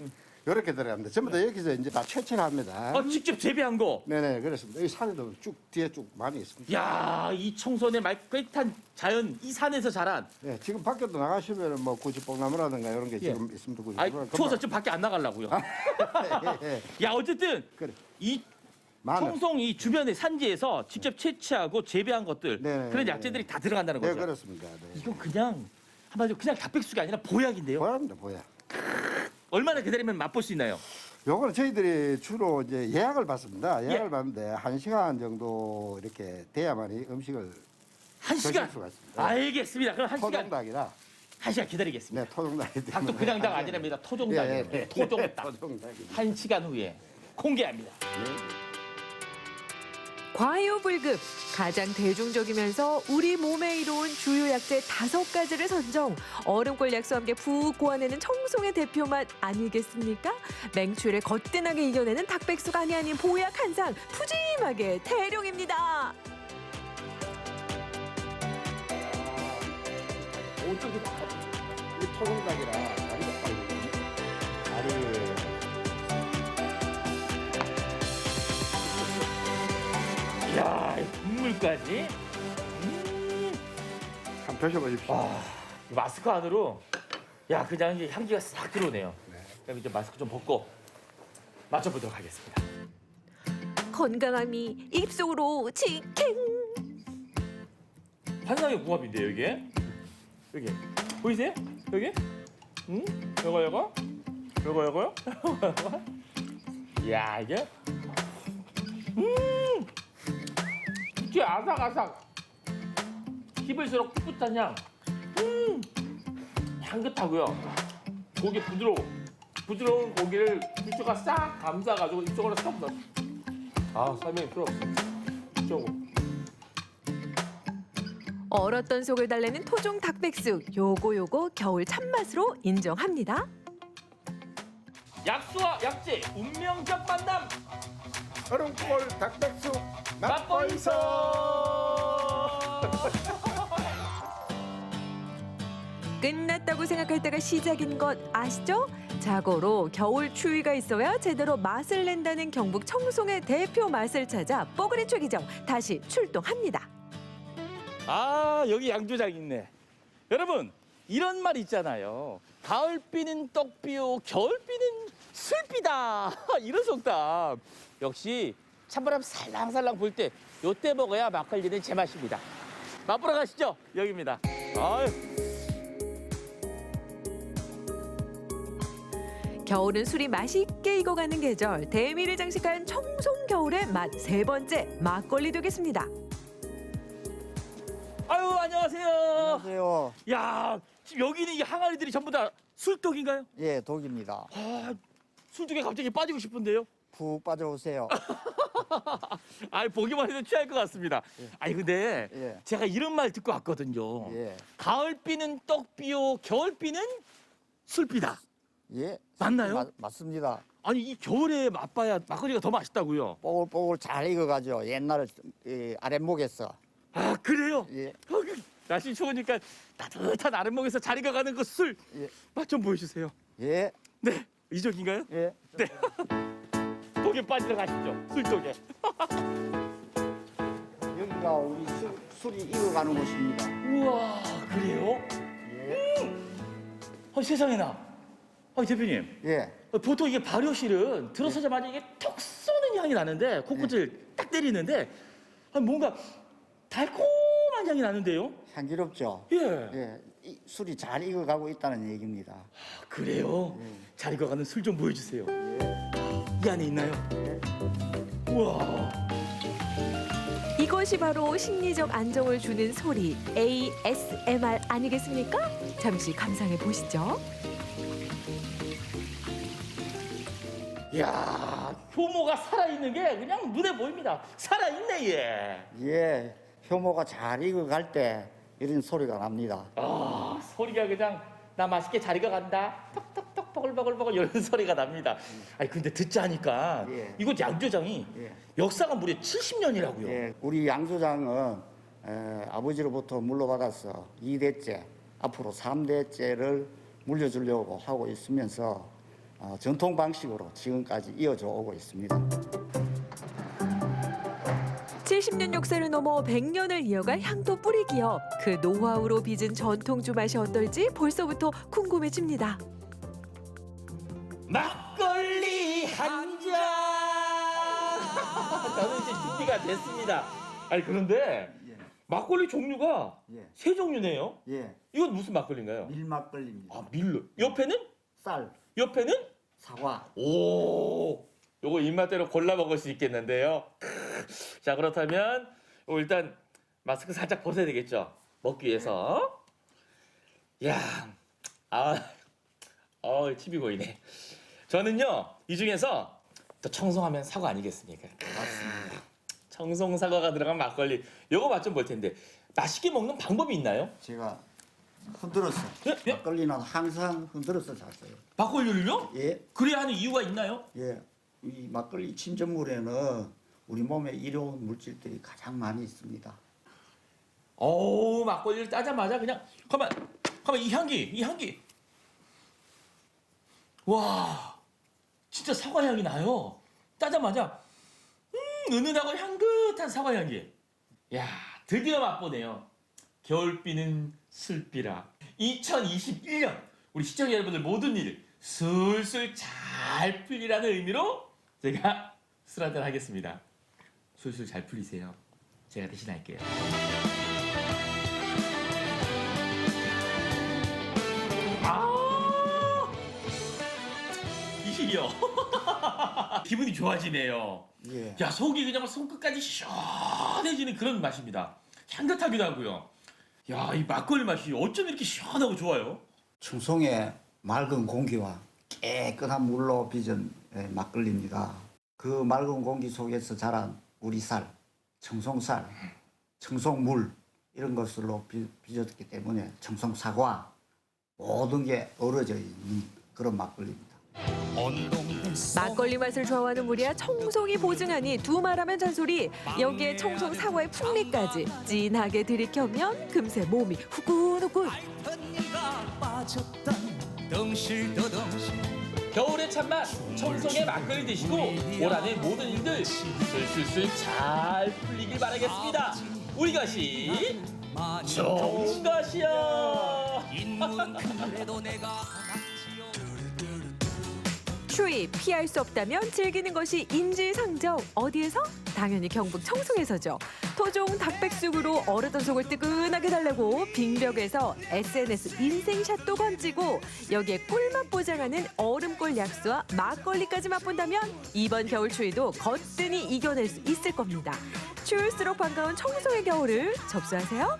이렇게 들어갑니다. 전부 다 여기서 이제 다 채취합니다. 직접 재배한 거. 네네, 그렇습니다. 여기 산에도 쭉 뒤에 쭉 많이 있습니다. 야, 이 청선의 깨끗한 자연 이 산에서 자란. 네, 지금 밖에도 나가시면 뭐 구지뽕나무라든가 이런 게 지금 있습니다. 아, 구지뽕. 추워서 좀 밖에 안 나가려고요. 야, 어쨌든 이 청송 이 주변의 산지에서 직접 채취하고 재배한 것들 그런 약재들이 다 들어간다는 거죠. 네, 그렇습니다. 네. 이건 그냥 한마디로 그냥 닭백숙이 아니라 보약인데요. 보약입니다, 보약. 얼마나 기다리면 맛볼 수 있나요? 요거는 저희들이 주로 이제 예약을 받습니다. 예약을 받는데 1시간 정도 이렇게 돼야만 이 음식을 1시간? 수가 있습니다. 알겠습니다. 그럼 1시간. 토종닭이라. 1시간 기다리겠습니다. 네, 토종닭이 닭도 그냥 닭 아니랍니다. 토종닭이에요. 토종닭. 토종닭입니다. 1시간 후에 공개합니다. 과요불급, 가장 대중적이면서 우리 몸에 이로운 주요 약재 5가지를 선정, 얼음골 약수와 함께 푹 고아내는 청송의 대표 맛 아니겠습니까? 맹추를 거뜬하게 이겨내는 닭백숙 아닌 보약 한 상 푸짐하게 대령입니다. 어떻게 이게 초성닭이라 다리가 빠르거든요. 다리. 야, 이 국물까지. 한번 드셔보십시오. 와, 마스크 안으로 야 그냥 이제 향기가 싹 들어오네요. 그럼 이제 마스크 좀 벗고 맞춰보도록 하겠습니다. 건강함이 입속으로 직행. 환상의 궁합인데요 이게. 여기 보이세요? 여기? 요거. 야 이게 이게 아삭아삭 씹을수록 풋풋한 향. 향긋하고요. 고기 부드러운 고기를 육수가 싹 감싸가지고 이쪽으로 쏙 넣어. 아 설명이 필요 없어. 이쪽으로. 얼었던 속을 달래는 토종 닭백숙. 요거 겨울 참맛으로 인정합니다. 약수와 약재 운명적 만남. 얼음골 닭백숙 맛보이소. 끝났다고 생각할 때가 시작인 것 아시죠? 자고로 겨울 추위가 있어야 제대로 맛을 낸다는 경북 청송의 대표 맛을 찾아 뽀글이 최기정 다시 출동합니다. 아 여기 양조장 있네. 여러분 이런 말 있잖아요. 가을비는 떡비요 겨울비는 술비다. 이런 속담. 역시 찬바람 살랑살랑 불 때 요때 먹어야 막걸리는 제맛입니다. 맛보러 가시죠. 여기입니다. 아유. 겨울은 술이 맛있게 익어가는 계절. 대미를 장식한 청송 겨울의 맛 3번째 막걸리 되겠습니다. 아유 안녕하세요. 안녕하세요. 야 지금 여기 있는 이 항아리들이 전부 다 술독인가요? 예, 독입니다. 아 술독에 갑자기 빠지고 싶은데요. 푹 빠져오세요. 아니 보기만 해도 취할 것 같습니다. 아니 근데 예. 제가 이런 말 듣고 왔거든요. 예. 가을비는 떡비요, 겨울비는 술비다. 예. 맞나요? 맞습니다. 아니 이 겨울에 맛봐야 막걸리가 더 맛있다고요. 뽀글뽀글 잘 익어가지고 옛날 아랫목에서. 아 그래요? 예. 날씨 추우니까 따뜻한 아랫목에서 잘 익어가는 그 술. 예. 맛 좀 보여주세요. 예. 네. 이쪽인가요? 예. 네. 독에 빠지러 가시죠. 술독에. 여기가 우리 술이 익어가는 곳입니다. 우와 그래요? 예. 세상에나. 대표님. 예. 보통 이게 발효실은 들어서자마자 이게 톡 쏘는 향이 나는데 코끝을 딱 때리는데 뭔가 달콤한 향이 나는데요? 향기롭죠? 예. 예. 술이 잘 익어가고 있다는 얘기입니다. 그래요? 잘 익어가는 술 좀 보여주세요. 이 안에 있나요? 우와. 이것이 바로 심리적 안정을 주는 소리 ASMR 아니겠습니까? 잠시 감상해 보시죠. 이야, 효모가 살아있는 게 그냥 눈에 보입니다. 살아있네, 얘. 예. 효모가 잘 익어갈 때 이런 소리가 납니다. 아, 소리가 그냥 나 맛있게 잘 익어간다. 톡톡톡 버글버글버글 이런 소리가 납니다. 아니 근데 듣자 하니까 이곳 양조장이 역사가 무려 70년이라고요. 예. 우리 양조장은 아버지로부터 물려받아서 2대째, 앞으로 3대째를 물려주려고 하고 있으면서 전통 방식으로 지금까지 이어져 오고 있습니다. 70년 역사를 넘어 100년을 이어갈 향토 뿌리 기업. 그 노하우로 빚은 전통주 맛이 어떨지 벌써부터 궁금해집니다. 막걸리 한 잔. 저는 이제 준비가 됐습니다. 아니 그런데 막걸리 종류가 세 종류네요. 예. 이건 무슨 막걸리인가요? 밀막걸리입니다. 아 밀로. 옆에는 쌀. 옆에는 사과. 오. 요거 입맛대로 골라 먹을 수 있겠는데요. 자 그렇다면 일단 마스크 살짝 벗어야 되겠죠. 먹기 위해서. 야, 침이 고이네. 저는요 이 중에서 또 청송하면 사과 아니겠습니까? 맞습니다. 청송 사과가 들어간 막걸리. 요거 맛 좀 볼 텐데. 맛있게 먹는 방법이 있나요? 제가 흔들었어. 막걸리는 항상 흔들어서 잤어요. 막걸리를요? 예. 그래야 하는 이유가 있나요? 예. 이 막걸리 침전물에는 우리 몸에 이로운 물질들이 가장 많이 있습니다. 어우, 막걸리를 따자마자 그냥 가만 이 향기. 와, 진짜 사과 향이 나요. 따자마자 은은하고 향긋한 사과 향기. 야, 드디어 맛보네요. 겨울비는 술비라. 2021년 우리 시청자 여러분들 모든 일 술술 잘 풀리라는 의미로 제가 술 한잔 하겠습니다. 술술 잘 풀리세요. 제가 대신할게요. 이시기요. 기분이 좋아지네요. 예. 야, 속이 그냥 손끝까지 시원해지는 그런 맛입니다. 향긋하기도 하고요. 야, 이 막걸리 맛이 어쩜 이렇게 시원하고 좋아요? 청송의 맑은 공기와 깨끗한 물로 빚은 막걸리입니다. 그 맑은 공기 속에서 자란 우리 쌀, 청송쌀, 청송물 이런 것으로 빚었기 때문에 청송사과 모든 게 어우러져 있는 그런 막걸리입니다. 막걸리 맛을 좋아하는 무리야 청송이 보증하니 두말하면 잔소리. 여기에 청송 사과의 풍미까지 진하게 들이켜면 금세 몸이 후끈후끈. 겨울의 찬맛 청송의 막걸리 드시고 올 한해 모든 일들 술술술 잘 풀리길 바라겠습니다. 우리 것이 좋은 것이야. 추위 피할 수 없다면 즐기는 것이 인지상정. 어디에서? 당연히 경북 청송에서죠. 토종 닭백숙으로 얼었던 속을 뜨끈하게 달래고 빙벽에서 SNS 인생샷도 건지고 여기에 꿀맛 보장하는 얼음골 약수와 막걸리까지 맛본다면 이번 겨울 추위도 거뜬히 이겨낼 수 있을 겁니다. 추울수록 반가운 청송의 겨울을 접수하세요.